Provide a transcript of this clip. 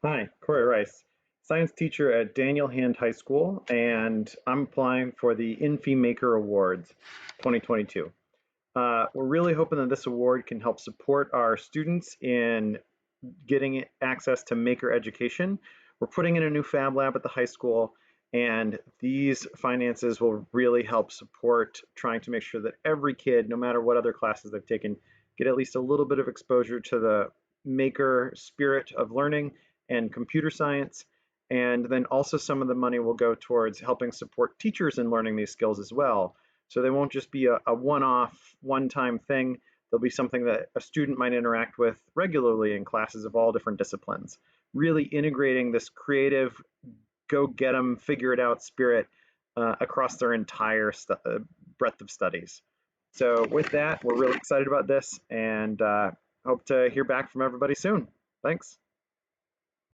Hi, Corey Rice, science teacher at Daniel Hand High School, and I'm applying for the Infy Maker Awards 2022. We're really hoping that this award can help support our students in getting access to maker education. We're putting in a new Fab Lab at the high school, and these finances will really help support trying to make sure that every kid, no matter what other classes they've taken, get at least a little bit of exposure to the maker spirit of learning and computer science. And then also some of the money will go towards helping support teachers in learning these skills as well. So they won't just be a one-off, one-time thing. There'll be something that a student might interact with regularly in classes of all different disciplines, really integrating this creative, go get them, figure it out spirit across their entire breadth of studies. So with that, we're really excited about this and hope to hear back from everybody soon. Thanks.